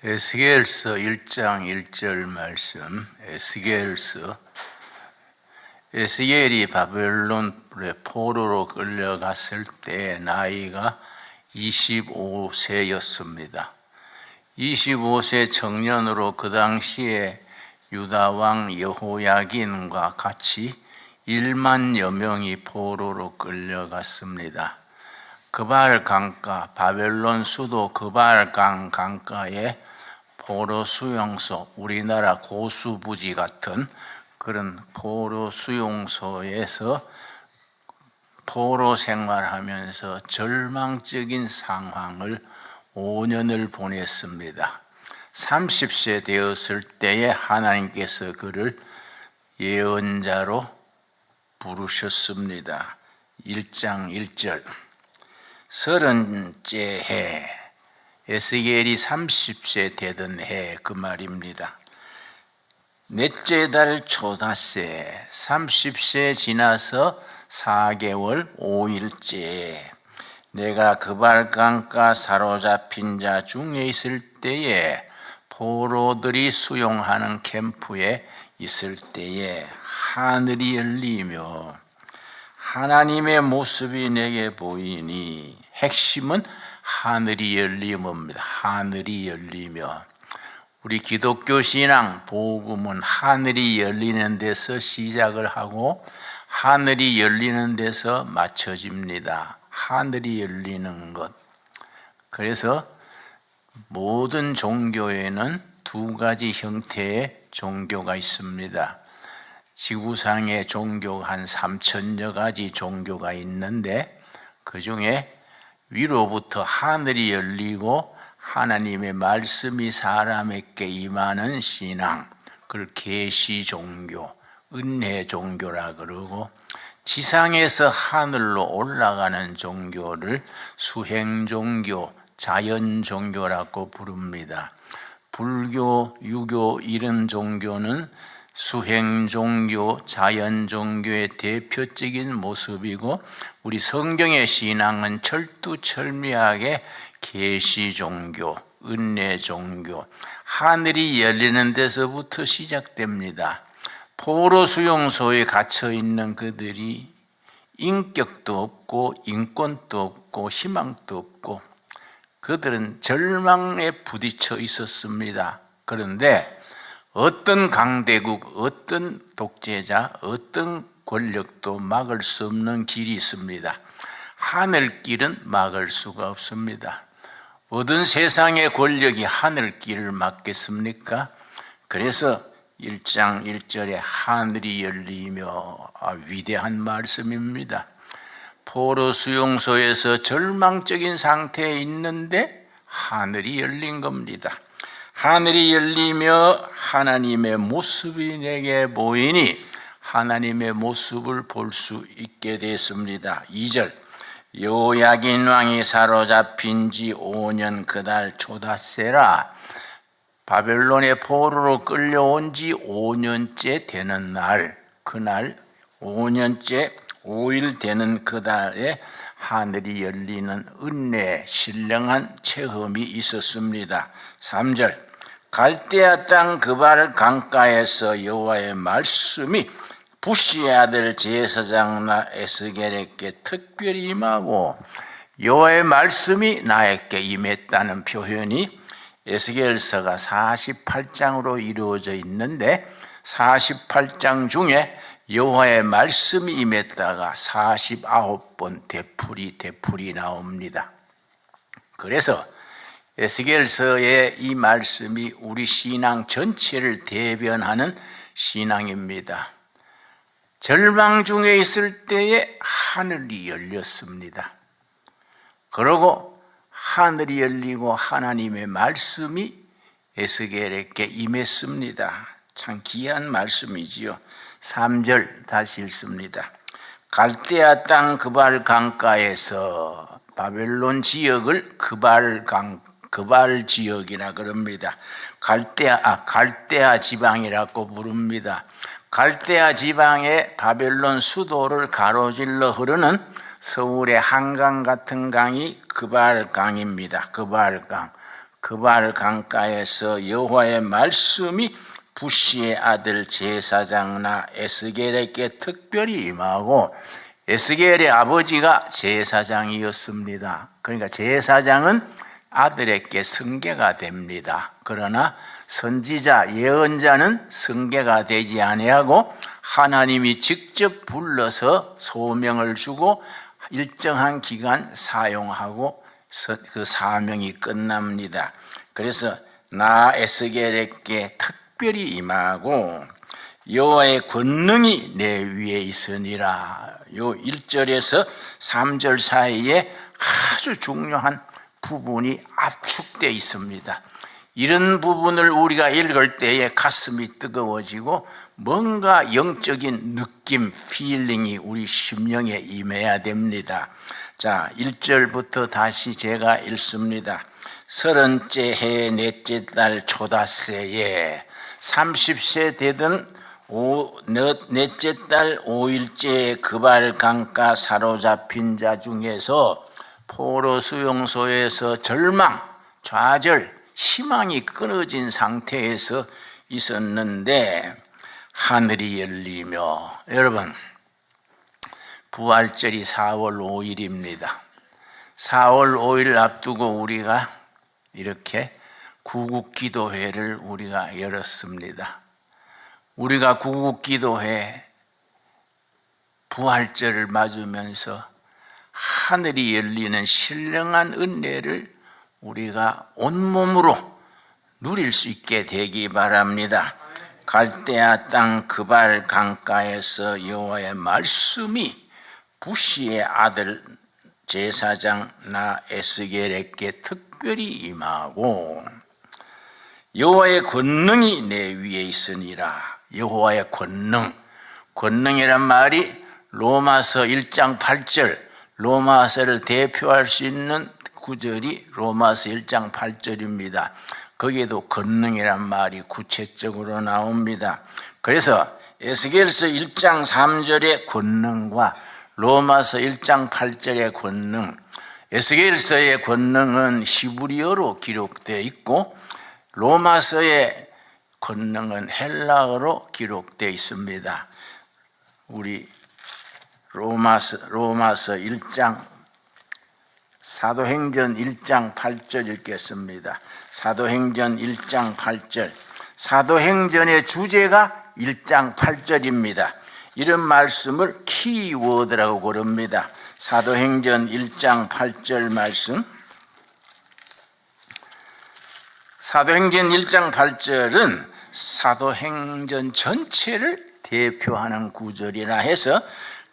에스겔서 1장 1절 말씀. 에스겔이 바벨론의 포로로 끌려갔을 때 나이가 25세였습니다. 25세 청년으로 그 당시에 유다 왕 여호야긴과 같이 1만여 명이 포로로 끌려갔습니다. 그발 강가, 바벨론 수도 그발 강가에 포로 수용소, 우리나라 고수부지 같은 그런 포로 수용소에서 포로 생활하면서 절망적인 상황을 5년을 보냈습니다. 30세 되었을 때에 하나님께서 그를 예언자로 부르셨습니다. 1장 1절. 30째 해, 에스겔이 30세 되던 해, 그 말입니다. 넷째 달 초닷새, 30세 지나서 4개월 5일째, 내가 그발 강가 사로잡힌 자 중에 있을 때에 포로들이 수용하는 캠프에 있을 때에 하늘이 열리며 하나님의 모습이 내게 보이니, 핵심은 하늘이 열림입니다. 하늘이 열리며, 우리 기독교 신앙 복음은 하늘이 열리는 데서 시작을 하고 하늘이 열리는 데서 맞춰집니다. 하늘이 열리는 것. 그래서 모든 종교에는 두 가지 형태의 종교가 있습니다. 지구상의 종교가 한 3천여 가지 종교가 있는데, 그 중에 위로부터 하늘이 열리고 하나님의 말씀이 사람에게 임하는 신앙, 그걸 계시 종교, 은혜 종교라 그러고, 지상에서 하늘로 올라가는 종교를 수행 종교, 자연 종교라고 부릅니다. 불교, 유교 이런 종교는 수행 종교, 자연 종교의 대표적인 모습이고, 우리 성경의 신앙은 철두철미하게 계시 종교, 은혜 종교, 하늘이 열리는 데서부터 시작됩니다. 포로 수용소에 갇혀 있는 그들이 인격도 없고 인권도 없고 희망도 없고 그들은 절망에 부딪혀 있었습니다. 그런데 어떤 강대국, 어떤 독재자, 어떤 권력도 막을 수 없는 길이 있습니다. 하늘길은 막을 수가 없습니다. 어떤 세상의 권력이 하늘길을 막겠습니까? 그래서 1장 1절에 하늘이 열리며, 위대한 말씀입니다. 포로 수용소에서 절망적인 상태에 있는데 하늘이 열린 겁니다. 하늘이 열리며 하나님의 모습이 내게 보이니, 하나님의 모습을 볼 수 있게 됐습니다. 2절. 여호야긴 왕이 사로잡힌 지 5년 그달 초닷새라. 바벨론의 포로로 끌려온 지 5년째 되는 날, 그날 5년째 5일 되는 그 달에 하늘이 열리는 은혜, 신령한 체험이 있었습니다. 3절. 갈대아 땅 그발 강가에서 여호와의 말씀이 부시의 아들 제사장 나 에스겔에게 특별히 임하고, 여호와의 말씀이 나에게 임했다는 표현이 에스겔서가 48장으로 이루어져 있는데, 48장 중에 여호와의 말씀이 임했다가 49번 되풀이 나옵니다. 그래서 에스겔서의 이 말씀이 우리 신앙 전체를 대변하는 신앙입니다. 절망 중에 있을 때에 하늘이 열렸습니다. 그리고 하늘이 열리고 하나님의 말씀이 에스겔에게 임했습니다. 참 귀한 말씀이지요. 3절 다시 읽습니다. 갈대아 땅 그발 강가에서, 바벨론 지역을 그발 지역이라 그럽니다. 갈대아 지방이라고 부릅니다. 갈대아 지방의 바벨론 수도를 가로질러 흐르는 서울의 한강 같은 강이 그발강입니다. 그발강. 그발 강가에서 여호와의 말씀이 부시의 아들 제사장 에스겔에게 특별히 임하고, 에스겔의 아버지가 제사장이었습니다. 그러니까 제사장은 아들에게 승계가 됩니다. 그러나 선지자 예언자는 승계가 되지 아니하고 하나님이 직접 불러서 소명을 주고 일정한 기간 사용하고 그 사명이 끝납니다. 그래서 나 에스겔에게 특별히 임하고 여호와의 권능이 내 위에 있으니라. 요 1절에서 3절 사이에 아주 중요한 부분이 압축되어 있습니다. 이런 부분을 우리가 읽을 때에 가슴이 뜨거워지고 뭔가 영적인 느낌, 필링이 우리 심령에 임해야 됩니다. 자, 1절부터 다시 제가 읽습니다. 30째 해 넷째 달 초다새에 30세 되던 넷째 달 5일째 그발 강가 사로잡힌 자 중에서 포로 수용소에서 절망, 좌절, 희망이 끊어진 상태에서 있었는데 하늘이 열리며, 여러분 부활절이 4월 5일입니다. 4월 5일 앞두고 우리가 이렇게 구국기도회를 우리가 열었습니다. 우리가 구국기도회 부활절을 맞으면서 하늘이 열리는 신령한 은혜를 우리가 온몸으로 누릴 수 있게 되기 바랍니다. 갈대아 땅 그발 강가에서 여호와의 말씀이 부시의 아들 제사장 에스겔에게 특별히 임하고 여호와의 권능이 내 위에 있으니라. 여호와의 권능이란 말이 로마서 1장 8절, 로마서를 대표할 수 있는 구절이 로마서 1장 8절입니다. 거기에도 권능이란 말이 구체적으로 나옵니다. 그래서 에스겔서 1장 3절의 권능과 로마서 1장 8절의 권능, 에스겔서의 권능은 히브리어로 기록되어 있고 로마서의 권능은 헬라어로 기록되어 있습니다. 우리 로마서 1장 사도행전 1장 8절 읽겠습니다. 사도행전 1장 8절. 사도행전의 주제가 1장 8절입니다. 이런 말씀을 키워드라고 부릅니다. 사도행전 1장 8절 말씀. 사도행전 1장 8절은 사도행전 전체를 대표하는 구절이라 해서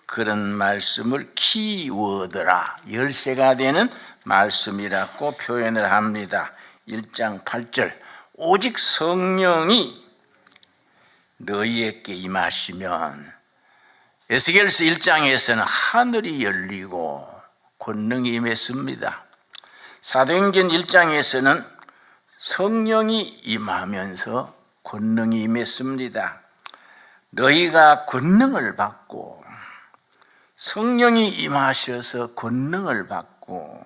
그런 말씀을 키워드라, 열쇠가 되는 말씀이라고 표현을 합니다. 1장 8절. 오직 성령이 너희에게 임하시면, 에스겔서 1장에서는 하늘이 열리고 권능이 임했습니다. 사도행전 1장에서는 성령이 임하면서 권능이 임했습니다. 너희가 권능을 받고, 성령이 임하셔서 권능을 받고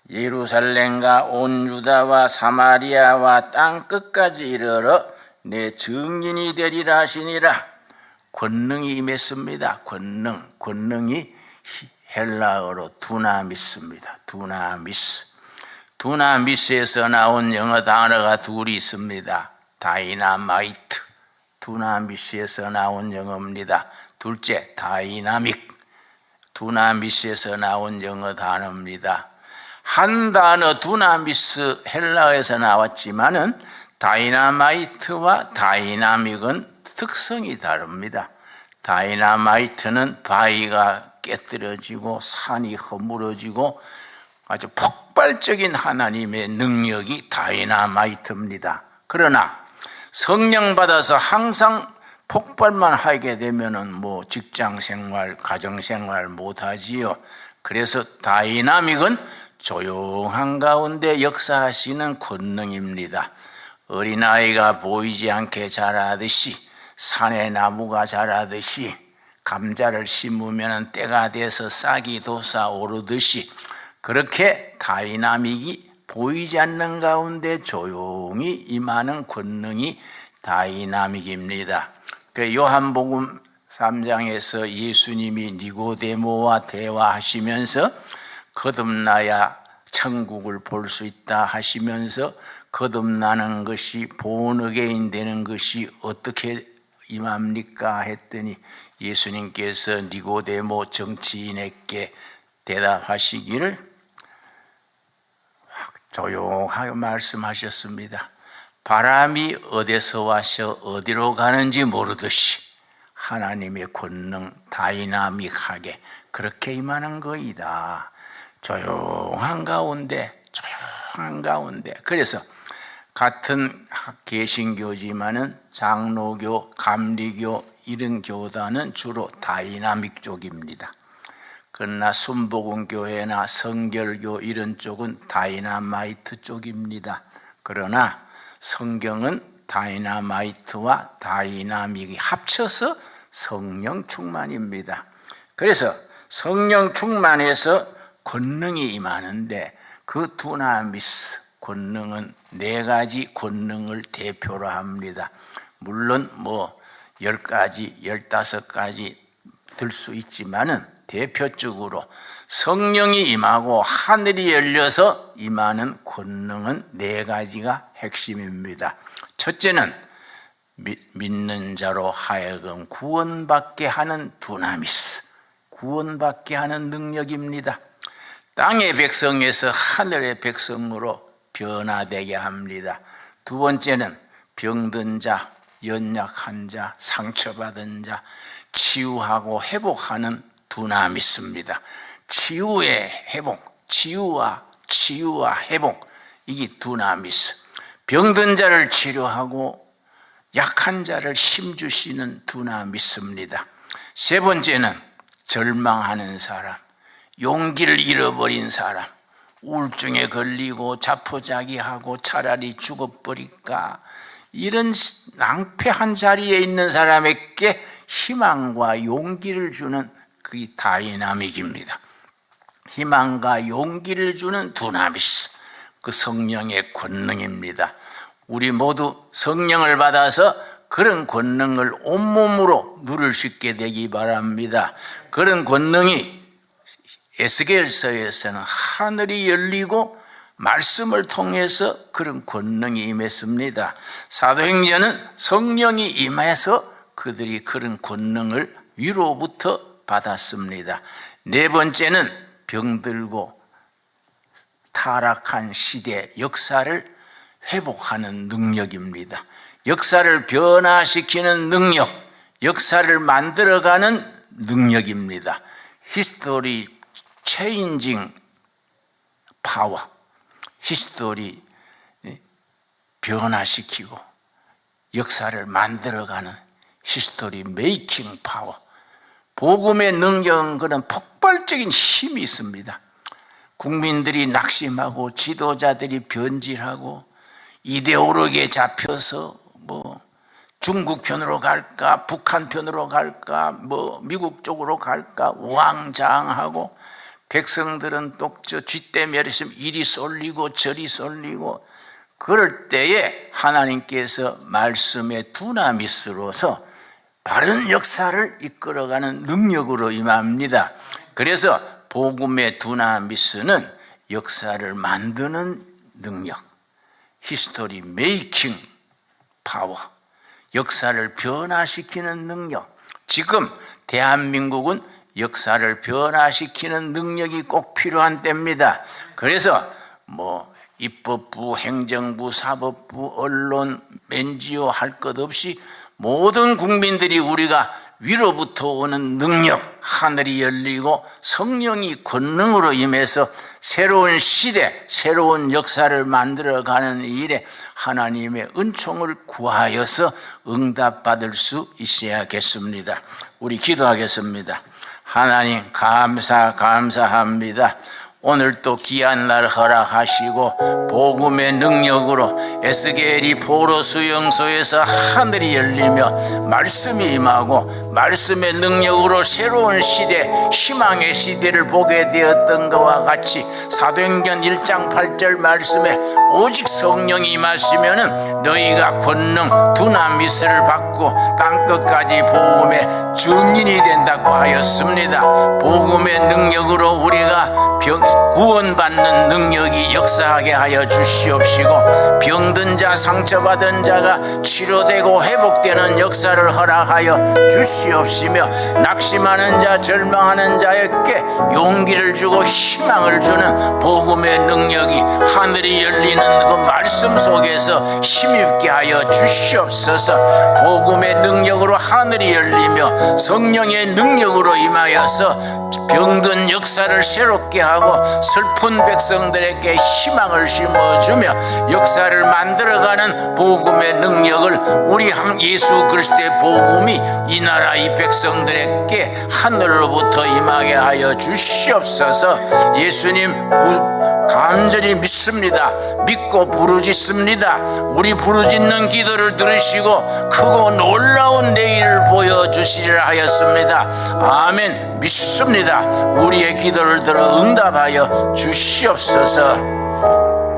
예루살렘과 온 유다와 사마리아와 땅 끝까지 이르러 내 증인이 되리라 하시니라. 권능이 임했습니다. 권능이 헬라어로 두나미스입니다. 두나미스에서 나온 영어 단어가 둘이 있습니다. 다이나마이트, 두나미스에서 나온 영어입니다. 둘째, 다이나믹, 두나미스에서 나온 영어 단어입니다. 한 단어 두나미스 헬라어에서 나왔지만은 다이나마이트와 다이나믹은 특성이 다릅니다. 다이나마이트는 바위가 깨뜨려지고 산이 허물어지고 아주 폭발적인 하나님의 능력이 다이나마이트입니다. 그러나 성령 받아서 항상 폭발만 하게 되면은 뭐 직장 생활, 가정 생활 못하지요. 그래서 다이나믹은 조용한 가운데 역사하시는 권능입니다. 어린아이가 보이지 않게 자라듯이, 산에 나무가 자라듯이, 감자를 심으면 때가 돼서 싹이 돋아오르듯이, 그렇게 다이나믹이 보이지 않는 가운데 조용히 임하는 권능이 다이나믹입니다. 그 요한복음 3장에서 예수님이 니고데모와 대화하시면서 거듭나야 천국을 볼 수 있다 하시면서 거듭나는 것이 본어게인 되는 것이 어떻게 임합니까 했더니 예수님께서 니고데모 정치인에게 대답하시기를 조용하게 말씀하셨습니다. 바람이 어디서 와서 어디로 가는지 모르듯이 하나님의 권능 다이나믹하게 그렇게 임하는 거이다. 조용한 가운데 그래서 같은 개신교지만은 장로교, 감리교 이런 교단은 주로 다이나믹 쪽입니다. 그러나 순복음교회나 성결교 이런 쪽은 다이나마이트 쪽입니다. 그러나 성경은 다이나마이트와 다이나믹이 합쳐서 성령 충만입니다. 그래서 성령 충만해서 권능이 임하는데 그 두나미스 권능은 4가지 권능을 대표로 합니다. 물론 10가지, 15가지 들 수 있지만은 대표적으로 성령이 임하고 하늘이 열려서 임하는 권능은 4가지가 핵심입니다. 첫째는 믿는 자로 하여금 구원받게 하는 두나미스, 구원받게 하는 능력입니다. 땅의 백성에서 하늘의 백성으로 변화되게 합니다. 두 번째는 병든 자, 연약한 자, 상처받은 자 치유하고 회복하는 두나미스입니다. 치유의 회복, 치유와 회복, 이게 두나미스. 병든 자를 치료하고 약한 자를 힘주시는 두나미스입니다. 세 번째는 절망하는 사람, 용기를 잃어버린 사람, 우울증에 걸리고 자포자기하고 차라리 죽어버릴까 이런 낭패한 자리에 있는 사람에게 희망과 용기를 주는 그게 다이나믹입니다. 희망과 용기를 주는 두나미스, 그 성령의 권능입니다. 우리 모두 성령을 받아서 그런 권능을 온몸으로 누릴 수 있게 되기 바랍니다. 그런 권능이 에스겔서에서는 하늘이 열리고 말씀을 통해서 그런 권능이 임했습니다. 사도행전은 성령이 임해서 그들이 그런 권능을 위로부터 받았습니다. 네 번째는 병들고 타락한 시대 역사를 회복하는 능력입니다. 역사를 변화시키는 능력, 역사를 만들어가는 능력입니다. 히스토리 체인징 파워, 히스토리 변화시키고 역사를 만들어가는 히스토리 메이킹 파워. 복음의 능력은 그런 폭발적인 힘이 있습니다. 국민들이 낙심하고 지도자들이 변질하고 이데올로기에 잡혀서 중국 편으로 갈까, 북한 편으로 갈까, 미국 쪽으로 갈까 우왕좌왕하고 백성들은 또 쥐떼매를 있으면 이리 쏠리고 저리 쏠리고 그럴 때에 하나님께서 말씀의 두나미스로서 바른 역사를 이끌어가는 능력으로 임합니다. 그래서 복음의 두나미스는 역사를 만드는 능력, 히스토리 메이킹 파워, 역사를 변화시키는 능력. 지금 대한민국은 역사를 변화시키는 능력이 꼭 필요한 때입니다. 그래서 입법부, 행정부, 사법부, 언론, NGO 할 것 없이 모든 국민들이 우리가 위로부터 오는 능력, 하늘이 열리고 성령이 권능으로 임해서 새로운 시대, 새로운 역사를 만들어가는 일에 하나님의 은총을 구하여서 응답받을 수 있어야겠습니다. 우리 기도하겠습니다. 하나님 감사합니다. 오늘 또 귀한 날 허락하시고 복음의 능력으로 에스겔이 포로 수용소에서 하늘이 열리며 말씀이 임하고 말씀의 능력으로 새로운 시대, 희망의 시대를 보게 되었던 것과 같이 사도행전 1장 8절 말씀에 오직 성령이 임하시면은 너희가 권능 두나미스를 받고 땅끝까지 복음의 증인이 된다고 하였습니다. 복음의 능력으로 우리가 구원받는 능력이 역사하게 하여 주시옵시고, 병든 자, 상처받은 자가 치료되고 회복되는 역사를 허락하여 주시옵시며, 낙심하는 자, 절망하는 자에게 용기를 주고 희망을 주는 복음의 능력이 하늘이 열리는 그 말씀 속에서 힘입게 하여 주시옵소서. 복음의 능력으로 하늘이 열리며 성령의 능력으로 임하여서 병든 역사를 새롭게 하고 슬픈 백성들에게 희망을 심어주며 역사를 만들어가는 복음의 능력을 우리 예수 그리스도의 복음이 이 나라 이 백성들에게 하늘로부터 임하게 하여 주시옵소서. 예수님 간절히 믿습니다. 믿고 부르짖습니다. 우리 부르짖는 기도를 들으시고 크고 놀라운 내일을 보여주시리라 하였습니다. 아멘. 믿습니다. 우리의 기도를 들어 응답하여 주시옵소서.